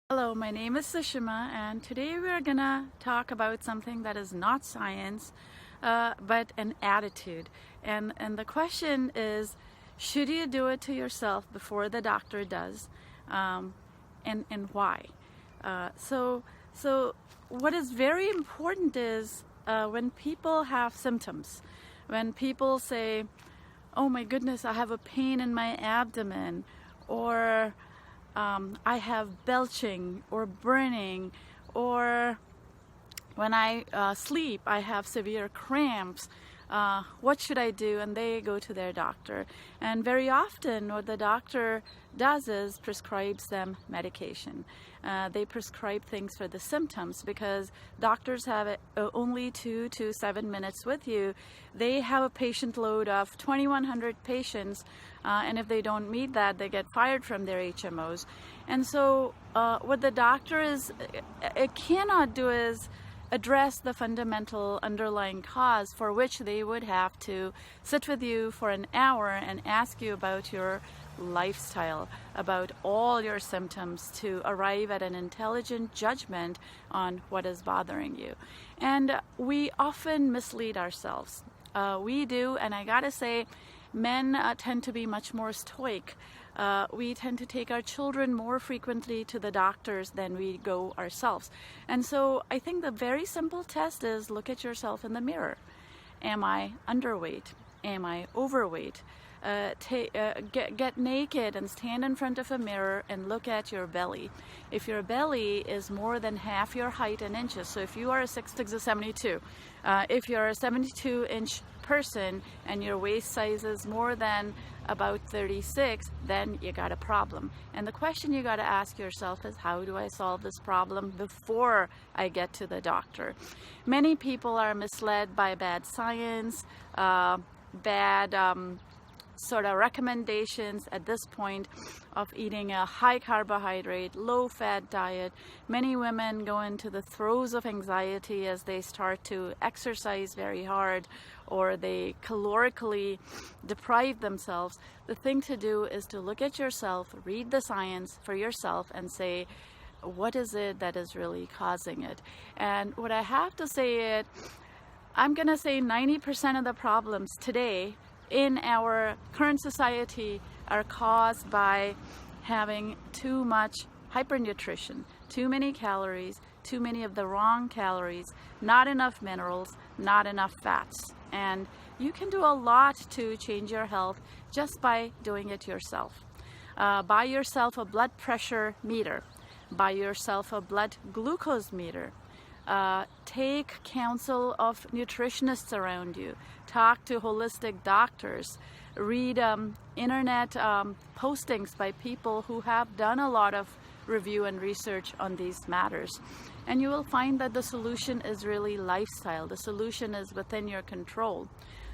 Hello, my name is Sushima, and today we're gonna talk about something that is not science, but an attitude. And the question is, should you do it to yourself before the doctor does, and why? So what is very important is when people have symptoms, when people say, "Oh my goodness, I have a pain in my abdomen," or I have belching or burning, or when I sleep, I have severe cramps. What should I do? And they go to their doctor. And very often, what the doctor does is prescribes them medication. They prescribe things for the symptoms because doctors have only 2 to 7 minutes with you. They have a patient load of 2,100 patients, and if they don't meet that, they get fired from their HMOs. And so, what the doctor cannot do is address the fundamental underlying cause, for which they would have to sit with you for an hour and ask you about your lifestyle, about all your symptoms, to arrive at an intelligent judgment on what is bothering you. And we often mislead ourselves. We do, and I gotta say, men tend to be much more stoic. We tend to take our children more frequently to the doctors than we go ourselves. And so I think the very simple test is look at yourself in the mirror. Am I underweight? Am I overweight? Get naked and stand in front of a mirror and look at your belly. If your belly is more than half your height in inches, so if you are a 6'72", if you're a 72-inch person and your waist size is more than about 36, then you got a problem. And the question you got to ask yourself is, how do I solve this problem before I get to the doctor? Many people are misled by bad science, bad sort of recommendations at this point of eating a high carbohydrate, low fat diet. Many women go into the throes of anxiety as they start to exercise very hard, or they calorically deprive themselves. The thing to do is to look at yourself, read the science for yourself, and say, what is it that is really causing it? And what I have to say, I'm gonna say 90% of the problems today in our current society are caused by having too much hypernutrition, too many calories, too many of the wrong calories, not enough minerals, not enough fats. And you can do a lot to change your health just by doing it yourself. Buy yourself a blood pressure meter. Buy yourself a blood glucose meter. Take counsel of nutritionists around you. Talk to holistic doctors. Read internet postings by people who have done a lot of review and research on these matters. And you will find that the solution is really lifestyle. The solution is within your control.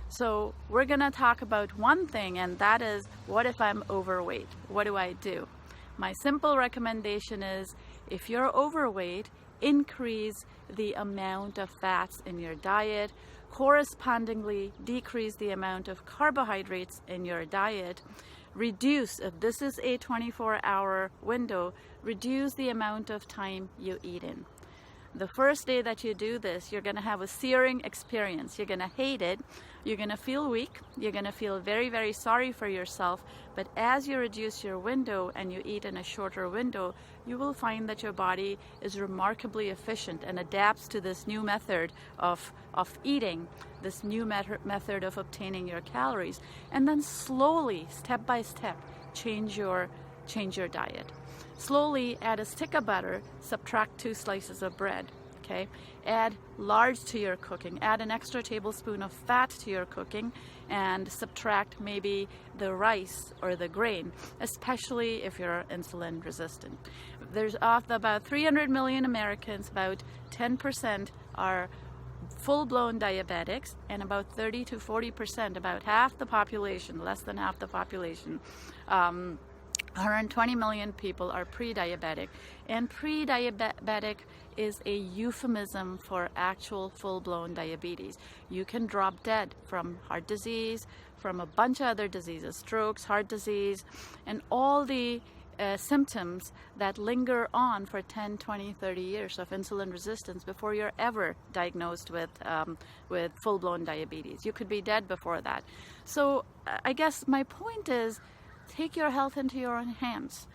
So we're going to talk about one thing, and that is, what if I'm overweight? What do I do? My simple recommendation is, if you're overweight, increase the amount of fats in your diet, correspondingly decrease the amount of carbohydrates in your diet, reduce, if this is a 24-hour window, reduce the amount of time you eat in. The first day that you do this, you're going to have a searing experience. You're going to hate it. You're going to feel weak. You're going to feel very, very sorry for yourself. But as you reduce your window and you eat in a shorter window, you will find that your body is remarkably efficient and adapts to this new method of eating, this new method of obtaining your calories. And then slowly, step by step, change your diet. Slowly add a stick of butter, subtract 2 slices of bread. Okay? Add lard to your cooking. Add an extra tablespoon of fat to your cooking, and subtract maybe the rice or the grain, especially if you're insulin resistant. There's about 300 million Americans, about 10% are full-blown diabetics, and about 30 to 40%, about half the population, less than half the population, 120 million people are pre-diabetic, and pre-diabetic is a euphemism for actual full-blown diabetes. You can drop dead from heart disease, from a bunch of other diseases, strokes, heart disease, and all the symptoms that linger on for 10, 20, 30 years of insulin resistance before you're ever diagnosed with full-blown diabetes. You could be dead before that. So I guess my point is, take your health into your own hands.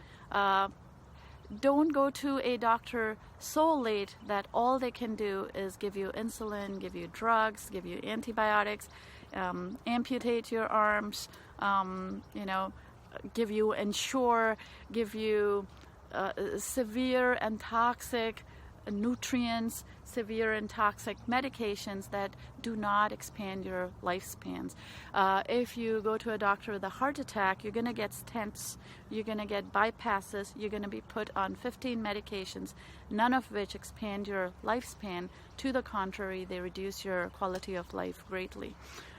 Don't go to a doctor so late that all they can do is give you insulin, give you drugs, give you antibiotics, amputate your arms, give you Ensure, give you severe and toxic nutrients, severe and toxic medications that do not expand your lifespans. If you go to a doctor with a heart attack, you're going to get stents, you're going to get bypasses, you're going to be put on 15 medications, none of which expand your lifespan. To the contrary, they reduce your quality of life greatly.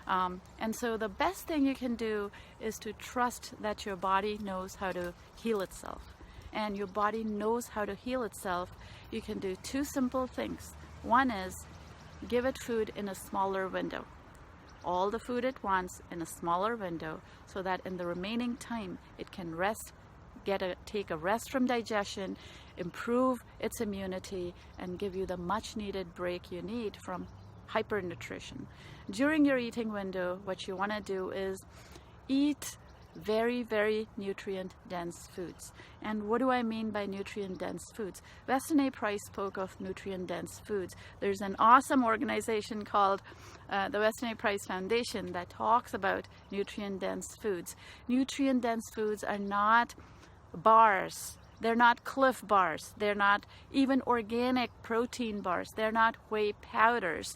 And so the best thing you can do is to trust that your body knows how to heal itself. And your body knows how to heal itself. You can do two simple things. One is give it food in a smaller window. All the food at once in a smaller window, so that in the remaining time it can rest, take a rest from digestion, improve its immunity, and give you the much needed break you need from hypernutrition. During your eating window, what you want to do is eat very, very nutrient-dense foods. And what do I mean by nutrient-dense foods? Weston A. Price spoke of nutrient-dense foods. There's an awesome organization called the Weston A. Price Foundation that talks about nutrient-dense foods. Nutrient-dense foods are not bars. They're not Cliff bars. They're not even organic protein bars. They're not whey powders.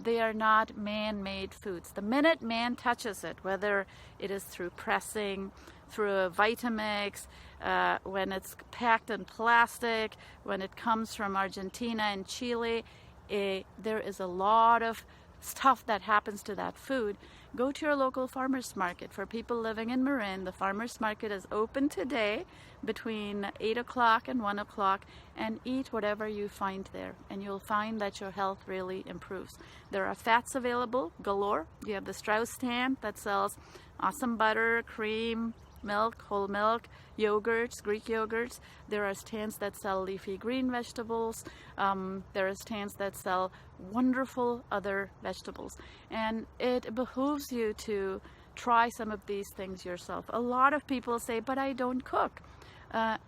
They are not man-made foods. The minute man touches it, whether it is through pressing, through a Vitamix, when it's packed in plastic, when it comes from Argentina and Chile, there is a lot of stuff that happens to that food. Go to your local farmers market. For people living in Marin, the farmers market is open today between 8 o'clock and 1 o'clock, and eat whatever you find there, and you'll find that your health really improves. There are fats available galore. You have the Strauss stand that sells awesome butter, cream, milk, whole milk, yogurts, Greek yogurts. There are stands that sell leafy green vegetables. There are stands that sell wonderful other vegetables. And it behooves you to try some of these things yourself. A lot of people say, but I don't cook.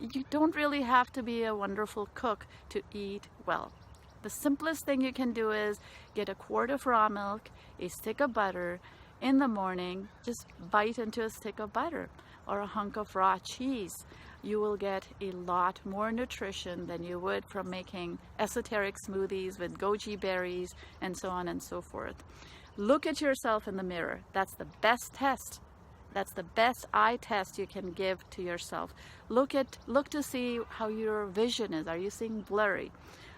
You don't really have to be a wonderful cook to eat well. The simplest thing you can do is get a quart of raw milk, a stick of butter. In the morning, just bite into a stick of butter or a hunk of raw cheese. You will get a lot more nutrition than you would from making esoteric smoothies with goji berries and so on and so forth. Look at yourself in the mirror. That's the best test. That's the best eye test you can give to yourself. Look to see how your vision is. Are you seeing blurry?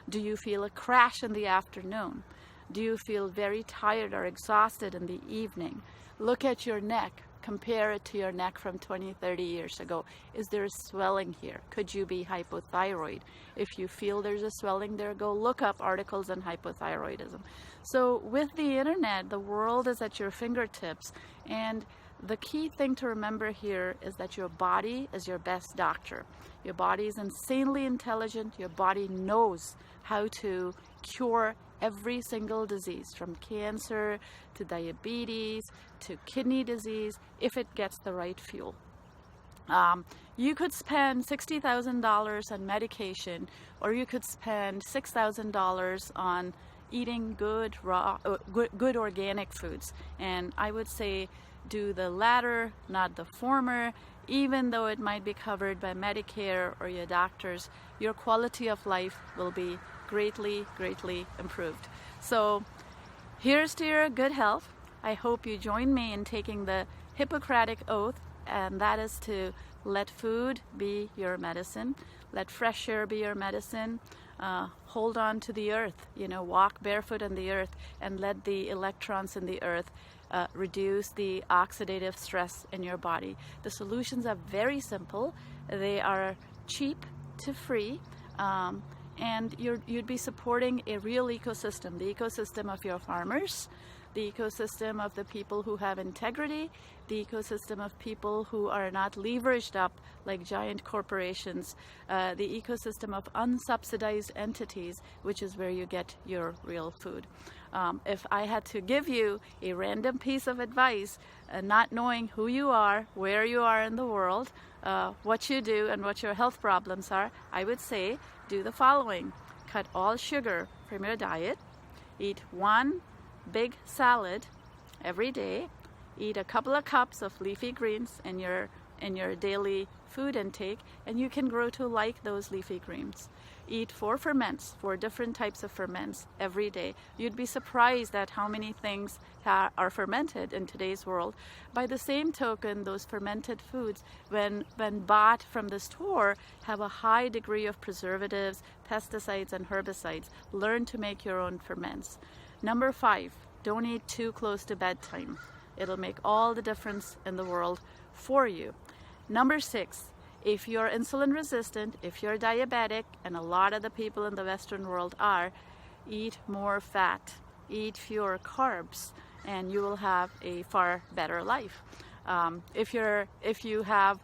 Do you feel a crash in the afternoon? Do you feel very tired or exhausted in the evening? Look at your neck. Compare it to your neck from 20, 30 years ago. Is there a swelling here? Could you be hypothyroid? If you feel there's a swelling there, go look up articles on hypothyroidism. So with the internet, the world is at your fingertips, and the key thing to remember here is that your body is your best doctor. Your body is insanely intelligent. Your body knows how to cure every single disease, from cancer to diabetes to kidney disease, if it gets the right fuel. You could spend $60,000 on medication, or you could spend $6,000 on eating good organic foods. And I would say do the latter, not the former. Even though it might be covered by Medicare or your doctors, your quality of life will be greatly, greatly improved. So here's to your good health. I hope you join me in taking the Hippocratic Oath, and that is to let food be your medicine, let fresh air be your medicine, hold on to the earth, walk barefoot on the earth, and let the electrons in the earth reduce the oxidative stress in your body. The solutions are very simple. They are cheap to free, and you'd be supporting a real ecosystem, the ecosystem of your farmers, the ecosystem of the people who have integrity, the ecosystem of people who are not leveraged up like giant corporations, the ecosystem of unsubsidized entities, which is where you get your real food. If I had to give you a random piece of advice, not knowing who you are, where you are in the world, what you do and what your health problems are, I would say do the following. Cut all sugar from your diet. Eat one big salad every day. Eat a couple of cups of leafy greens in your daily food intake, and you can grow to like those leafy greens. Eat 4 ferments, 4 different types of ferments every day. You'd be surprised at how many things are fermented in today's world. By the same token, those fermented foods, when bought from the store, have a high degree of preservatives, pesticides, and herbicides. Learn to make your own ferments. Number 5, don't eat too close to bedtime. It'll make all the difference in the world for you. Number 6, if you're insulin resistant, if you're diabetic, and a lot of the people in the Western world are, eat more fat, eat fewer carbs, and you will have a far better life. If you have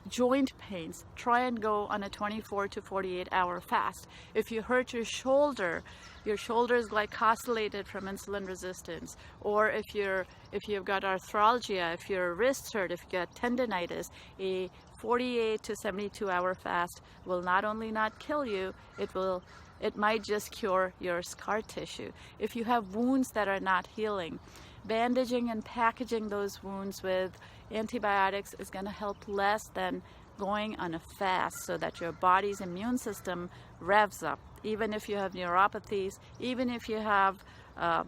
joint pains, try and go on a 24 to 48 hour fast. If you hurt your shoulder is glycosylated from insulin resistance, or if you've got arthralgia, if your wrist hurt, if you got tendinitis, a 48 to 72 hour fast will not only not kill you, it might just cure your scar tissue. If you have wounds that are not healing, bandaging and packaging those wounds with antibiotics is going to help less than going on a fast, so that your body's immune system revs up. Even if you have neuropathies, even if you have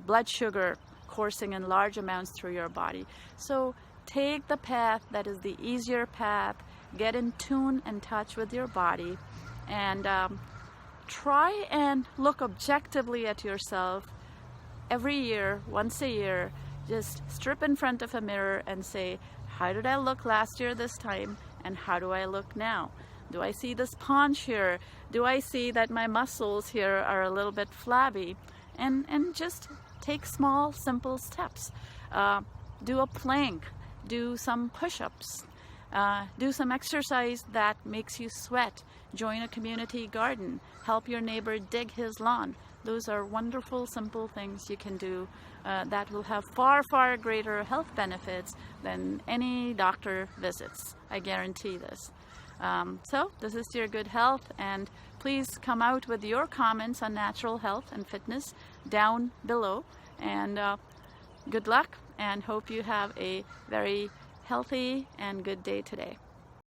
blood sugar coursing in large amounts through your body. So take the path that is the easier path, get in tune and touch with your body, and try and look objectively at yourself every year, once a year. Just strip in front of a mirror and say, how did I look last year this time, and how do I look now? Do I see this paunch here? Do I see that my muscles here are a little bit flabby? And just take small, simple steps. Do a plank, do some push-ups, do some exercise that makes you sweat, join a community garden, help your neighbor dig his lawn. Those are wonderful, simple things you can do that will have far, far greater health benefits than any doctor visits. I guarantee this. So this is your good health, and please come out with your comments on natural health and fitness down below. And good luck, and hope you have a very healthy and good day today.